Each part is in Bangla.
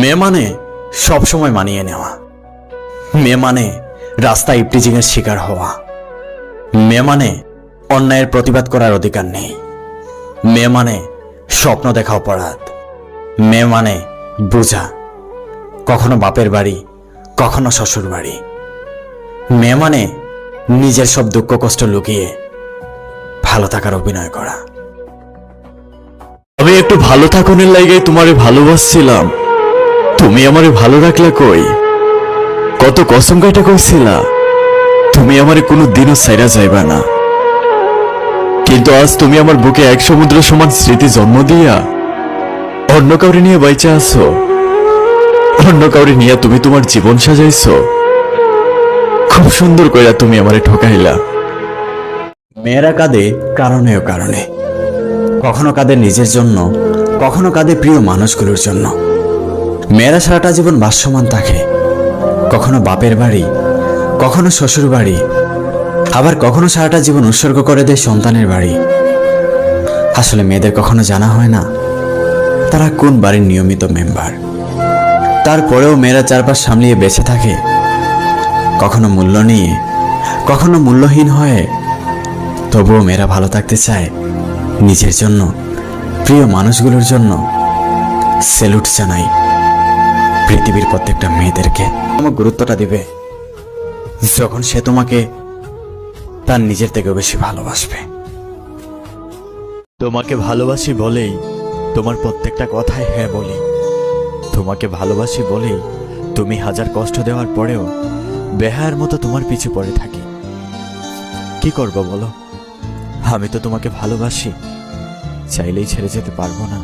মেয়ে মানে সবসময় মানিয়ে নেওয়া, মেয়ে মানে রাস্তায় ইপটিজিংয়ের শিকার হওয়া, মেয়ে মানে অন্যায়ের প্রতিবাদ করার অধিকার নেই, মেয়ে মানে স্বপ্ন দেখা অপরাধ, মেয়ে মানে বোঝা, কখনো বাপের বাড়ি কখনো শ্বশুর বাড়ি, মেয়ে মানে নিজের সব দুঃখ কষ্ট লুকিয়ে ভালো থাকার অভিনয় করা। আমি একটু ভালো থাকুনের লাইগে তোমারে ভালোবাসছিলাম, তুমি আমারে ভালো রাখলা কই? কত কসম কাটা কইছিলা তুমি আমারে কোনো দিনও ছাইরা যাইবা না, কিন্তু আজ তুমি আমার বুকে এক সমুদ্র সমান স্মৃতি জন্ম দিয়া অন্য কাউরে নিয়ে বাইচা আছো, অন্য কাউরে নিয়ে তুমি তোমার জীবন সাজাইছো। খুব সুন্দর কইরা তুমি আমারে ঠকাইলা। মেয়েরা কাঁদে কারণে ও কারণে, কখনো কাঁদে নিজের জন্য, কখনো কাঁদে প্রিয় মানুষগুলোর জন্য। মেয়েরা সারাটা জীবন ভাসমান থাকে, কখনো বাপের বাড়ি কখনো শ্বশুর বাড়ি, আবার কখনো সারাটা জীবন উৎসর্গ করে দেয় সন্তানের বাড়ি। আসলে মেয়েদের কখনো জানা হয় না তারা কোন বাড়ির নিয়মিত মেম্বার। তারপরেও মেয়েরা চারপাশ সামলিয়ে বেঁচে থাকে, কখনো মূল্য নিয়ে কখনো মূল্যহীন হয়ে। তবুও মেয়েরা ভালো থাকতে চায় নিজের জন্য, প্রিয় মানুষগুলোর জন্য। স্যালুট জানাই পৃথিবীর প্রত্যেকটা মেয়েদেরকে। তোমার গুরুত্বটা দিবে যখন সে তোমাকে তার নিজের থেকেও বেশি ভালোবাসবে। তোমাকে ভালোবাসি বলেই তোমার প্রত্যেকটা কথায় হ্যাঁ বলি, তোমাকে ভালোবাসি বলেই তুমি হাজার কষ্ট দেওয়ার পরেও বেহায়ার মতো তোমার পিছু পড়ে থাকি। কি করব বলো, আমি তো তোমাকে ভালোবাসি, চাইলেই ছেড়ে যেতে পারবো না।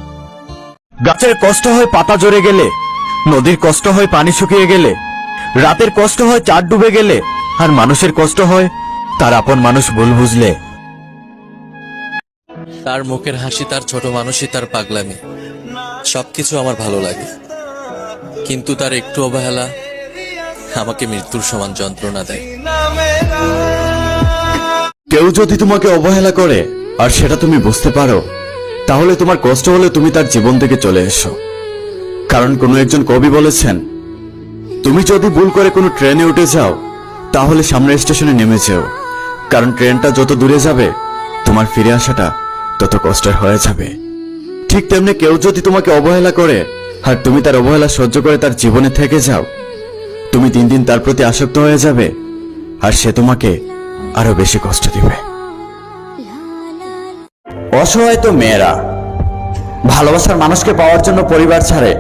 গাছের কষ্ট হয় পাতা ঝরে গেলে, নদীর কষ্ট হয় পানি শুকিয়ে গেলে, রাতের কষ্ট হয় চাঁদ ডুবে গেলে, আর মানুষের কষ্ট হয় তার আপন মানুষ ভুল বুঝলে। তার মুখের হাসি, তার ছোট মানুষই, তার পাগলামি সবকিছু আমার ভালো লাগে, কিন্তু তার একটু অবহেলা আমাকে মৃত্যুর সমান যন্ত্রণা দেয়। কেউ যদি তোমাকে অবহেলা করে আর সেটা তুমি বুঝতে পারো, তাহলে তোমার কষ্ট হলে তুমি তার জীবন থেকে চলে এসো। কারণ কোনো একজন কবি বলেছেন, তুমি যদি ভুল করে কোনো ট্রেনে উঠে যাও তাহলে সামনের স্টেশনে নেমে যেও, কারণ ট্রেনটা যত দূরে যাবে তোমার ফিরে আসাটা তত কষ্টের হয়ে যাবে। ঠিক তেমনি কেউ যদি তোমাকে অবহেলা করে আর তুমি তার অবহেলা সহ্য করে তার জীবনে থেকে যাও, তুমি দিন দিন তার প্রতি আসক্ত হয়ে যাবে আর সে তোমাকে আরো বেশি কষ্ট দিবে। অসহায় তো মেয়েরা ভালোবাসার মানুষকে পাওয়ার জন্য পরিবার ছাড়ে,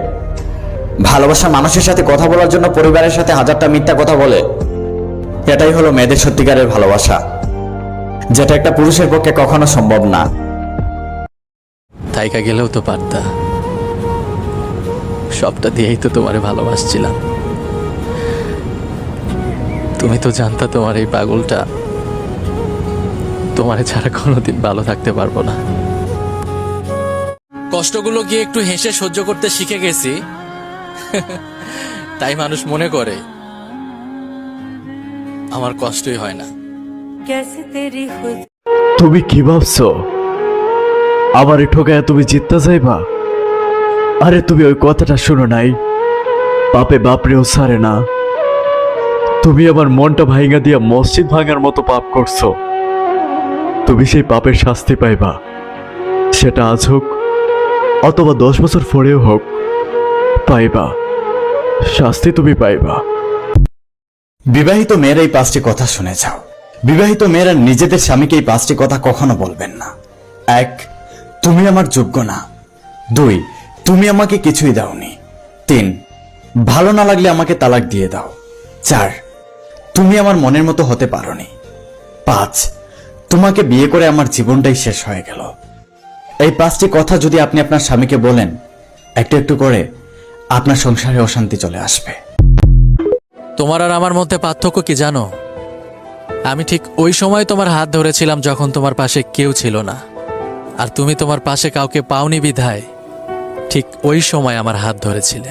ভালোবাসার মানুষের সাথে কথা বলার জন্য পরিবারের সাথে হাজারটা মিথ্যা কথা বলে। এটাই হলো মেয়েদের সত্যিকারের ভালোবাসা, যেটা একটা পুরুষের পক্ষে কখনো সম্ভব না। থাইকা গেলেও তো পারতা, সবটা দিয়েই তো তোমারে ভালোবাসছিলাম। তুমি তো জানতা তোমার এই পাগলটা তোমারে ছাড়া কোনোদিন ভালো থাকতে পারবো না। কষ্টগুলো গিয়ে একটু হেসে সহ্য করতে শিখে গেছি, তাই মানুষ মনে করে আমার কষ্টই হয় না। তুমি কি ভাবছো আমার ঠোকায় তুমি জিততে যাইবা? আরে তুমি ওই কথাটা শুনো নাই, পাপে বাপরেও ছাড়ে না। তুমি আমার মনটা ভাঙা দিয়া মসজিদ ভাঙার মতো পাপ করছো, তুমি সেই পাপের শাস্তি পাইবা। সেটা আজ হোক অথবা 10 বছর পরেও হোক, পাইবা শাস্তি, তুমি পাইবা। বিবাহিত মেয়েরা এই 5টি কথা শুনে যাও। বিবাহিত মেয়েরা নিজেদের স্বামীকে এই 5টি কথা কখনো বলবেন না। 1, তুমি আমার যোগ্য না। 2, তুমি আমাকে কিছুই দাওনি। 3, ভালো না লাগলে আমাকে তালাক দিয়ে দাও। 4, তুমি আমার মনের মতো হতে পারোনি। 5, তোমাকে বিয়ে করে আমার জীবনটাই শেষ হয়ে গেল। এই 5টি কথা যদি আপনি আপনার স্বামীকে বলেন, একটু একটু করে আপনার সংসারে অশান্তি চলে আসবে। তোমার আর আমার মধ্যে পার্থক্য কি জানো? আমি ঠিক ওই সময় তোমার হাত ধরেছিলাম যখন তোমার পাশে কেউ ছিল না, আর তুমি তোমার পাশে কাউকে পাওনি বিধায় ঠিক ওই সময় আমার হাত ধরেছিলে।